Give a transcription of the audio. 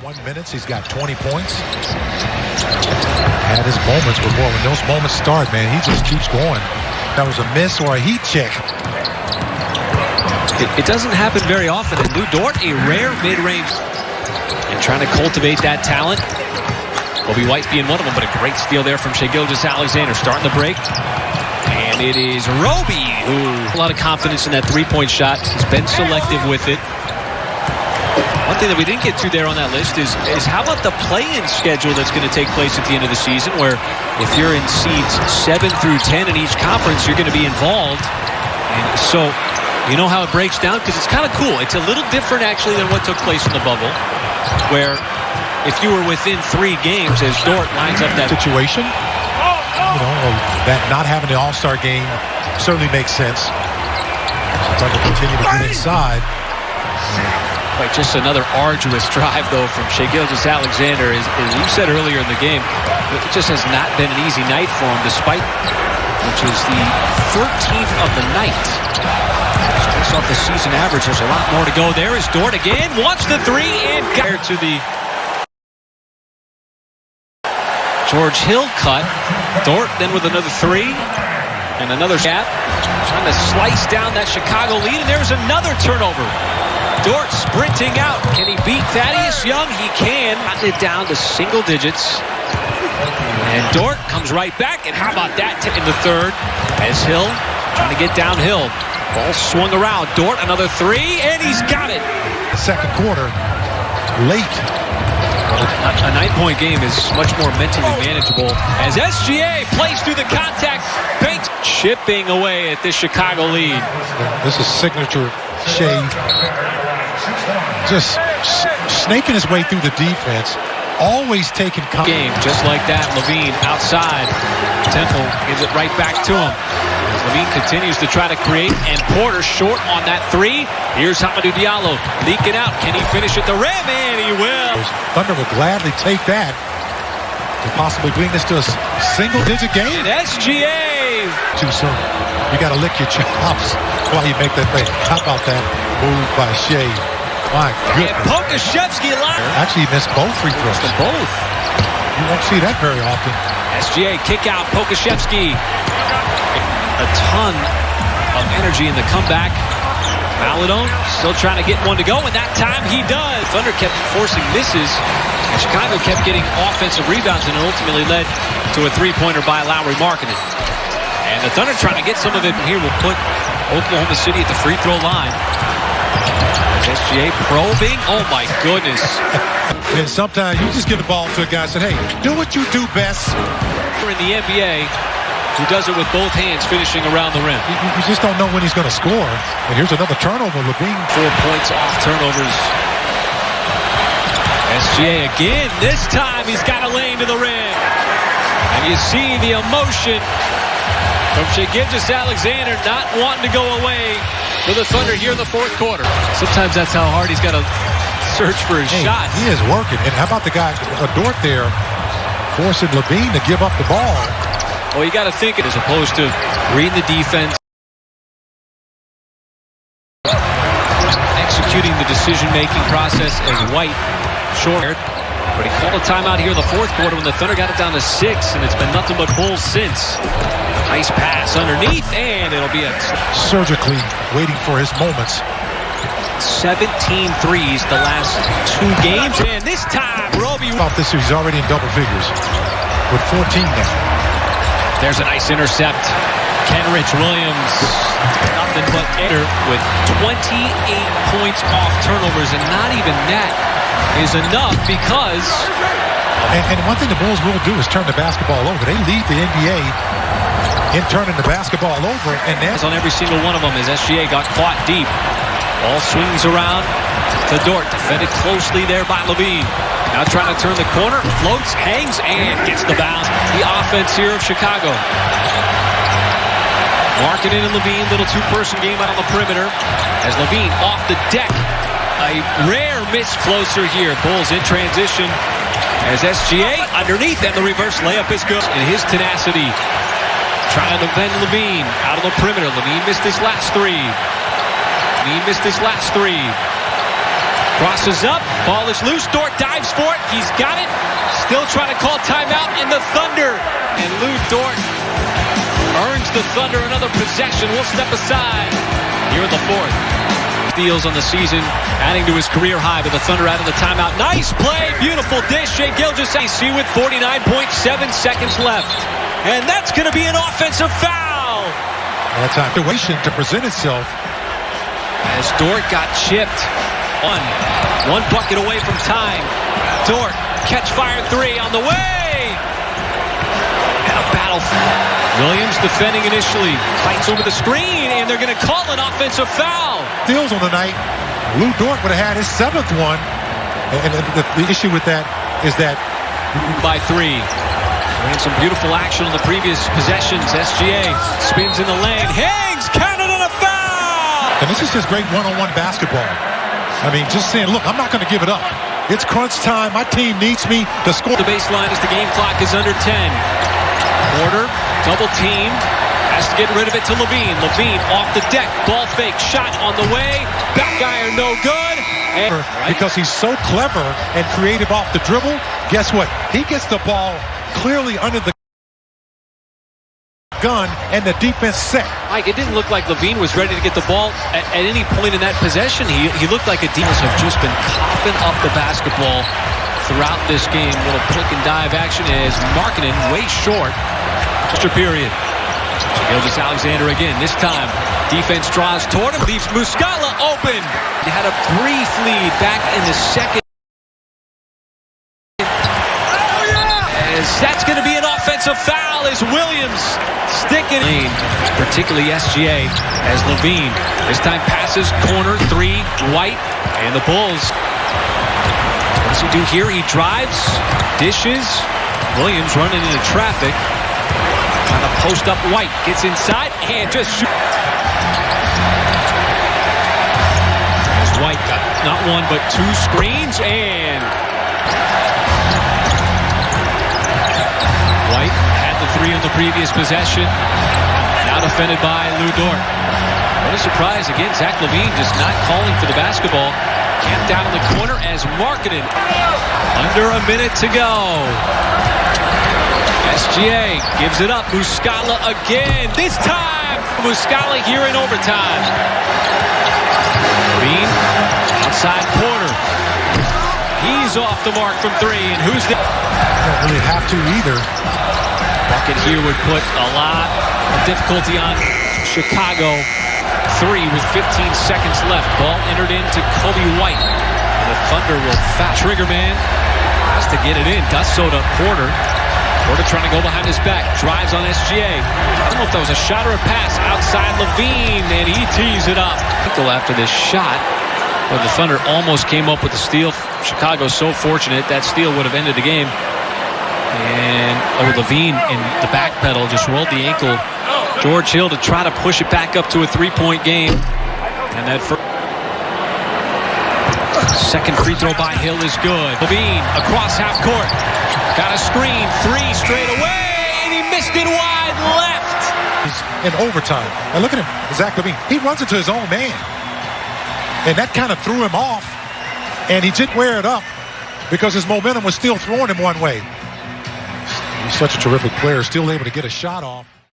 1 minute, he's got 20 points. Had his moments before. When those moments start, man, he just keeps going. That was a miss or a heat check. It doesn't happen very often. And Lou Dort, a rare mid-range. And trying to cultivate that talent. Obi White being one of them, but a great steal there from Shai Gilgeous-Alexander. Starting the break. And it is Roby who a lot of confidence in that three-point shot. He's been selective with it. One thing that we didn't get to there on that list is how about the play-in schedule that's going to take place at the end of the season, where if you're in seeds 7 through 10 in each conference, you're going to be involved. And so you know how it breaks down, because it's kind of cool. It's a little different actually than what took place in the bubble, where if you were within 3 games as Dort lines up that situation, you know, that not having the All-Star game certainly makes sense. But to continue to get inside. Right, just another arduous drive, though, from Shai Gilgeous-Alexander. As you said earlier in the game, it just has not been an easy night for him, despite, which is the 13th of the night. So based off the season average, there's a lot more to go. There is Dort again, wants the three, and got to the George Hill cut. Dort then with another three, and another gap. Trying to slice down that Chicago lead, and there's another turnover. Dort sprinting out. Can he beat Thaddeus Young? He can. Gotten it down to single digits. And Dort comes right back. And how about that in the third? As Hill trying to get downhill. Ball swung around. Dort another three, and he's got it. The second quarter, late. A 9-point game is much more mentally manageable as SGA plays through the contact. Banks chipping away at this Chicago lead. This is signature Shai. Just snaking his way through the defense, always taking game just like that. LaVine outside. Temple gives it right back to him. LaVine continues to try to create, and Porter short on that three. Here's Hamidou Diallo leaking out. Can he finish at the rim? And he will. Thunder will gladly take that to possibly bring this to a single-digit game. And SGA. Too soon. You got to lick your chops while you make that play. How about that move by Shai? My goodness. And Pokashevsky actually missed both free throws. Both. You won't see that very often. SGA kick out. Pokashevsky. A ton of energy in the comeback. Maladone still trying to get one to go, and that time he does. Thunder kept forcing misses, and Chicago kept getting offensive rebounds, and it ultimately led to a three-pointer by Lauri Markkanen. And the Thunder trying to get some of it here will put Oklahoma City at the free throw line. SGA probing. Oh, my goodness. And sometimes you just give the ball to a guy and say, hey, do what you do best. In the NBA, who does it with both hands, finishing around the rim. You just don't know when he's going to score. And here's another turnover. LaVine. 4 points off turnovers. SGA again. This time he's got a lane to the rim. And you see the emotion from Shai Gilgeous-Alexander not wanting to go away for the Thunder here in the fourth quarter. Sometimes that's how hard he's got to search for his shots. He is working. And how about the guy, Dort there, forcing LaVine to give up the ball. Well, you got to think it as opposed to reading the defense, executing the decision-making process as White short. But he called a timeout here in the fourth quarter when the Thunder got it down to 6, and it's been nothing but Bulls since. Nice pass underneath, and it'll be a surgically waiting for his moments. 17 threes the last 2 games, and this time Roby. About this, he's already in double figures with 14 now. There's a nice intercept. Kenrich Williams, nothing but enter with 28 points off turnovers, and not even that is enough because. And one thing the Bulls will do is turn the basketball over. They lead the NBA in turning the basketball over, and that's on every single one of them as SGA got caught deep. Ball swings around to Dort, defended closely there by LaVine. Now trying to turn the corner, floats, hangs, and gets the bounce. The offense here of Chicago. Markkanen and LaVine, little two-person game out on the perimeter. As LaVine off the deck. A rare miss closer here. Bulls in transition. As SGA underneath, and the reverse layup is good. And his tenacity Trying to defend Levine out of the perimeter. Levine missed his last three. Crosses up. Ball is loose. Dort dives for it. He's got it. Still trying to call timeout in the Thunder. And Lou Dort earns the Thunder another possession. We'll step aside here in the fourth. Steals on the season, adding to his career high, but the Thunder out of the timeout. Nice play. Beautiful dish. Shai Gilgeous-Alexander with 49.7 seconds left. And that's going to be an offensive foul. That's a situation to present itself. As Dort got chipped. One bucket away from tying. Dort, catch fire three on the way. And a battle. Williams defending initially. Fights over the screen, and they're going to call an offensive foul. Steals on the night. Lou Dort would have had his 7th one. And the issue with that is that by 3. Ran some beautiful action on the previous possessions. SGA spins in the lane. Hangs, counted on a foul! And this is just great one-on-one basketball. I mean, just saying, look, I'm not going to give it up. It's crunch time. My team needs me to score. The baseline as the game clock is under 10. Porter, double team. Has to get rid of it to Levine. Levine off the deck. Ball fake. Shot on the way. Back iron, no good. And because he's so clever and creative off the dribble, guess what? He gets the ball clearly under the gun and the defense set. Mike, it didn't look like Levine was ready to get the ball at any point in that possession. He looked like a defense have just been coughing up the basketball throughout this game. Little pick and dive action is Markkanen way short. Extra period. Gilgeous-Alexander again. This time, defense draws toward him, leaves Muscala open. He had a brief lead back in the second. That's going to be an offensive foul as Williams sticking in, particularly SGA as Levine. This time passes corner 3, White, and the Bulls. What does he do here? He drives, dishes. Williams running into traffic. Trying to post up White. Gets inside and just shoots. As White got not one but 2 screens and White had the 3 on the previous possession. Now defended by Lou Dort. What a surprise. Again, Zach LaVine just not calling for the basketball. Camped down in the corner as Markkanen. Under a minute to go. SGA gives it up. Muscala again. This time, Muscala here in overtime. LaVine outside Porter. He's off the mark from 3. And who's the... Don't really have to either. Bucket here would put a lot of difficulty on Chicago. 3 with 15 seconds left. Ball entered into Kobe White. And the Thunder will foul. Trigger man has to get it in. Does so to Porter. Porter trying to go behind his back. Drives on SGA. I don't know if that was a shot or a pass. Outside Levine. And he tees it up. After this shot. But the Thunder almost came up with the steal. Chicago's so fortunate. That steal would have ended the game. And Levine in the back pedal just rolled the ankle. George Hill to try to push it back up to a 3-point game. And that second free throw by Hill is good. Levine across half court. Got a screen. 3 straight away. And he missed it wide left. In overtime. And look at him, Zach LaVine. He runs into his own man. And that kind of threw him off. And he didn't wear it up because his momentum was still throwing him one way. He's such a terrific player, still able to get a shot off.